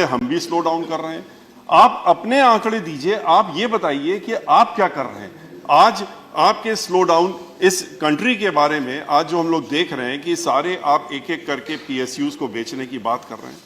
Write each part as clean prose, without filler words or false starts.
इसलिए हम भी स्लो डाउन कर रहे हैं। आप अपने आंकड़े दीजिए, आप ये बताइए कि आप क्या कर रहे हैं। आज आपके स्लो डाउन इस कंट्री के बारे में आज जो हम लोग देख रहे हैं कि सारे आप एक एक करके पीएसयूज को बेचने की बात कर रहे हैं,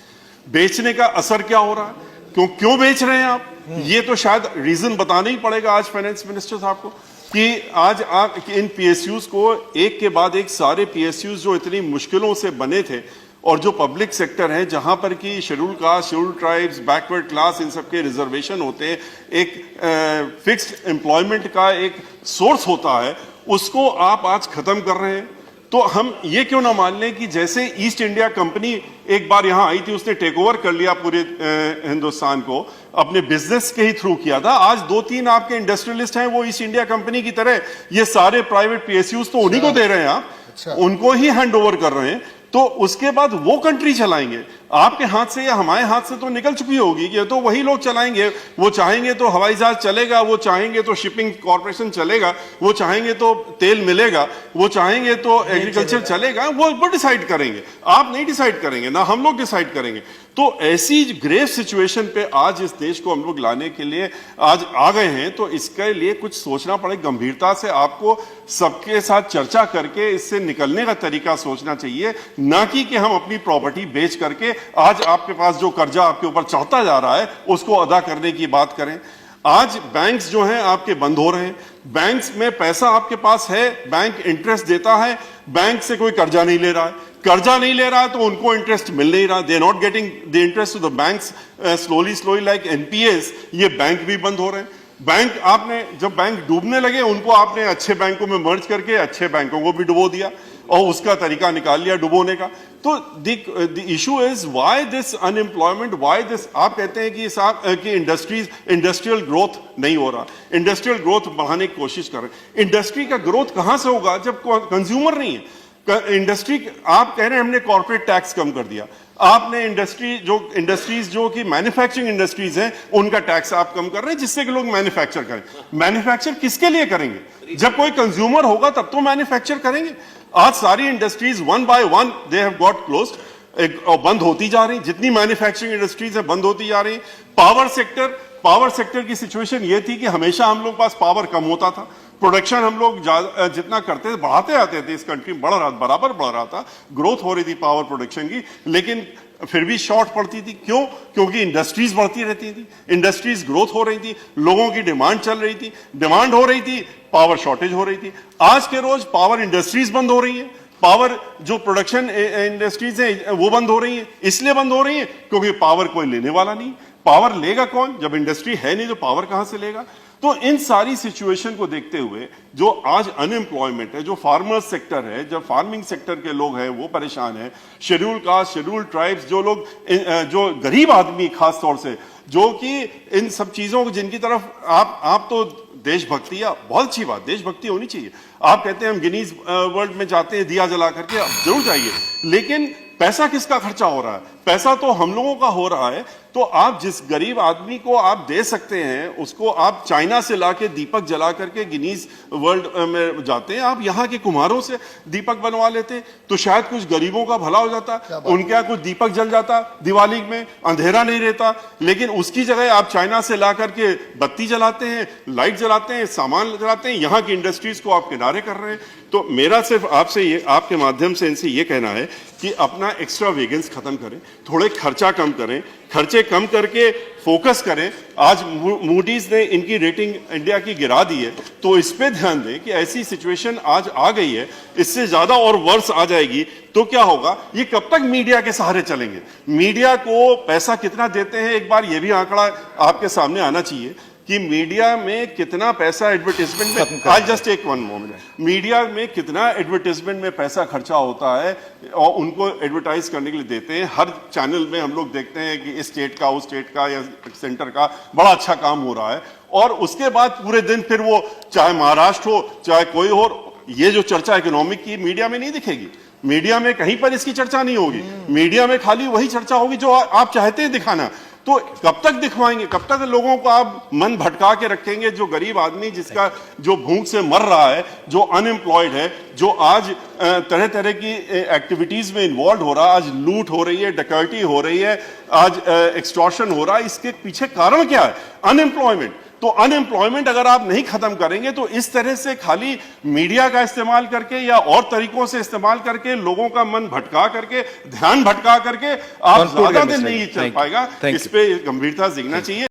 बेचने का असर क्या हो रहा है, क्यों बेच रहे हैं आप, ये तो शायद रीजन बताना ही पड़ेगा आज फाइनेंस मिनिस्टर साहब को कि आज आप इन पीएसयूज को एक के बाद एक सारे पीएसयूज जो इतनी मुश्किलों से बने थे और जो पब्लिक सेक्टर है जहां पर कि schedule caste, schedule tribes, backward class, इन सबके रिजर्वेशन होते हैं, एक फिक्स्ड एम्प्लॉयमेंट का एक सोर्स होता है, उसको आप आज खत्म कर रहे हैं। तो हम ये क्यों ना मान लें कि जैसे ईस्ट इंडिया कंपनी एक बार यहां आई थी, उसने टेक ओवर कर लिया पूरे हिंदुस्तान को, अपने बिजनेस के ही थ्रू किया था। आज 2-3 आपके इंडस्ट्रियलिस्ट हैं, वो ईस्ट इंडिया कंपनी की तरह ये सारे प्राइवेट पीएसयूज तो उन्हीं को दे रहे हैं, आप उनको ही हैंड ओवर कर रहे हैं। तो उसके बाद वो कंट्री चलाएंगे, आपके हाथ से या हमारे हाथ से तो निकल चुकी होगी कि तो वही लोग चलाएंगे। वो चाहेंगे तो हवाई जहाज चलेगा, वो चाहेंगे तो शिपिंग कॉर्पोरेशन चलेगा, वो चाहेंगे तो तेल मिलेगा, वो चाहेंगे तो एग्रीकल्चर चलेगा, वो डिसाइड करेंगे। आप नहीं डिसाइड करेंगे, ना हम लोग डिसाइड करेंगे। तो ऐसी ग्रेव सिचुएशन पे आज इस देश को हम लोग लाने के लिए आज आ गए हैं, तो इसके लिए कुछ सोचना पड़े, गंभीरता से आपको सबके साथ चर्चा करके इससे निकलने का तरीका सोचना चाहिए, ना कि हम अपनी प्रॉपर्टी बेच करके आज आपके पास जो कर्जा आपके ऊपर चढ़ता जा रहा है उसको अदा करने की बात करें। आज बैंक्स जो हैं आपके बंद हो रहे हैं, बैंक्स में पैसा आपके पास है, बैंक इंटरेस्ट देता है, बैंक से कोई कर्जा नहीं ले रहा है, कर्जा नहीं ले रहा है तो उनको इंटरेस्ट मिल नहीं रहा, they not getting the interest to the banks slowly like NPS, ये बैंक भी बंद हो रहे हैं। बैंक आपने जब बैंक डूबने लगे उनको आपने अच्छे बैंकों में मर्ज करके अच्छे बैंकों को भी डुबो दिया और उसका तरीका निकाल लिया डुबोने का। तो the issue is why this unemployment, why this. आप कहते हैं कि इंडस्ट्रियल ग्रोथ नहीं हो रहा, इंडस्ट्रियल ग्रोथ बढ़ाने की कोशिश कर रहे हैं। इंडस्ट्री का ग्रोथ कहां से होगा जब कंज्यूमर नहीं है। इंडस्ट्री, आप कह रहे हैं हमने कॉर्पोरेट टैक्स कम कर दिया, आपने इंडस्ट्रीज जो कि मैन्युफैक्चरिंग इंडस्ट्रीज हैं उनका टैक्स आप कम कर रहे हैं जिससे कि लोग मैन्युफैक्चर करें। मैन्युफैक्चर किसके लिए करेंगे? जब कोई कंज्यूमर होगा तब तो मैन्युफैक्चर करेंगे। आज सारी industries one by one they have got closed, बंद होती जा रही, जितनी मैन्युफैक्चरिंग इंडस्ट्रीज है बंद होती जा रही। पावर सेक्टर की सिचुएशन ये थी कि हमेशा हम लोग पास पावर कम होता था, प्रोडक्शन हम लोग जितना करते थे बढ़ाते आते थे, इस कंट्री में बराबर बढ़ रहा था, ग्रोथ हो रही थी पावर प्रोडक्शन की, लेकिन फिर भी शॉर्ट पड़ती थी। क्यों? क्योंकि इंडस्ट्रीज बढ़ती रहती थी, इंडस्ट्रीज ग्रोथ हो रही थी, लोगों की डिमांड चल रही थी, डिमांड हो रही थी, पावर शॉर्टेज हो रही थी। आज के रोज पावर इंडस्ट्रीज बंद हो रही है, पावर जो प्रोडक्शन इंडस्ट्रीज है वो बंद हो रही है। इसलिए बंद हो रही है क्योंकि पावर कोई लेने वाला नहीं। पावर लेगा कौन? जब इंडस्ट्री है नहीं तो पावर कहां से लेगा? तो इन सारी सिचुएशन को देखते हुए जो आज अनएम्प्लॉयमेंट है, जो फार्मर्स सेक्टर है, जब फार्मिंग सेक्टर के लोग हैं वो परेशान है, शेड्यूल कास्ट, शेड्यूल ट्राइब्स, जो लोग, जो गरीब आदमी खास तौर से, जो कि इन सब चीजों को जिनकी तरफ आप तो देशभक्ति, या बहुत अच्छी बात, देशभक्ति होनी चाहिए। आप कहते हैं हम गिनीज वर्ल्ड में जाते हैं दिया जला करके, आप जरूर जाइए, लेकिन पैसा किसका खर्चा हो रहा है? पैसा तो हम लोगों का हो रहा है। तो आप जिस गरीब आदमी को आप दे सकते हैं उसको आप चाइना से लाके दीपक जला करके गिनीज वर्ल्ड में जाते हैं, आप यहाँ के कुम्हारों से दीपक बनवा लेते तो शायद कुछ गरीबों का भला हो जाता, उनके यहाँ कुछ दीपक जल जाता, दिवाली में अंधेरा नहीं रहता। लेकिन उसकी जगह आप चाइना से ला करके बत्ती जलाते हैं, लाइट जलाते हैं, सामान जलाते हैं, यहाँ की इंडस्ट्रीज को आप किनारे कर रहे हैं। तो मेरा सिर्फ आपसे ये, आपके माध्यम से इनसे ये कहना है कि अपना एक्स्ट्रा वेगन्स खत्म करें, थोड़े खर्चा कम करें, खर्चे कम करके फोकस करें। आज मूडीज ने इनकी रेटिंग इंडिया की गिरा दी है, तो इस पे ध्यान दें कि ऐसी सिचुएशन आज आ गई है, इससे ज्यादा और वर्ष आ जाएगी तो क्या होगा? ये कब तक मीडिया के सहारे चलेंगे? मीडिया को पैसा कितना देते हैं, एक बार ये भी आंकड़ा आपके सामने आना चाहिए कि मीडिया में कितना पैसा एडवर्टाइजमेंट में, I just take one moment, media में कितना एडवर्टाइजमेंट में पैसा खर्चा होता है और उनको एडवर्टाइज करने के लिए देते हैं। हर चैनल में हम लोग देखते हैं कि इस स्टेट का, उस स्टेट का या सेंटर का बड़ा अच्छा काम हो रहा है, और उसके बाद पूरे दिन फिर वो चाहे महाराष्ट्र हो चाहे कोई हो, ये जो चर्चा इकोनॉमिक की मीडिया में नहीं दिखेगी, मीडिया में कहीं पर इसकी चर्चा नहीं होगी, मीडिया में खाली वही चर्चा होगी जो आप चाहते हैं दिखाना। तो कब तक दिखवाएंगे, कब तक लोगों को आप मन भटका के रखेंगे? जो गरीब आदमी जिसका जो भूख से मर रहा है, जो अनएम्प्लॉयड है, जो आज तरह तरह की एक्टिविटीज में इन्वॉल्व हो रहा है, आज लूट हो रही है, डकैती हो रही है, आज एक्सटॉर्शन हो रहा है, इसके पीछे कारण क्या है? अनएम्प्लॉयमेंट। तो अनएम्प्लॉयमेंट अगर आप नहीं खत्म करेंगे तो इस तरह से खाली मीडिया का इस्तेमाल करके या और तरीकों से इस्तेमाल करके लोगों का मन भटका करके, ध्यान भटका करके आप ज्यादा दिन नहीं चल पाएगा। इस पे गंभीरता दिखना चाहिए।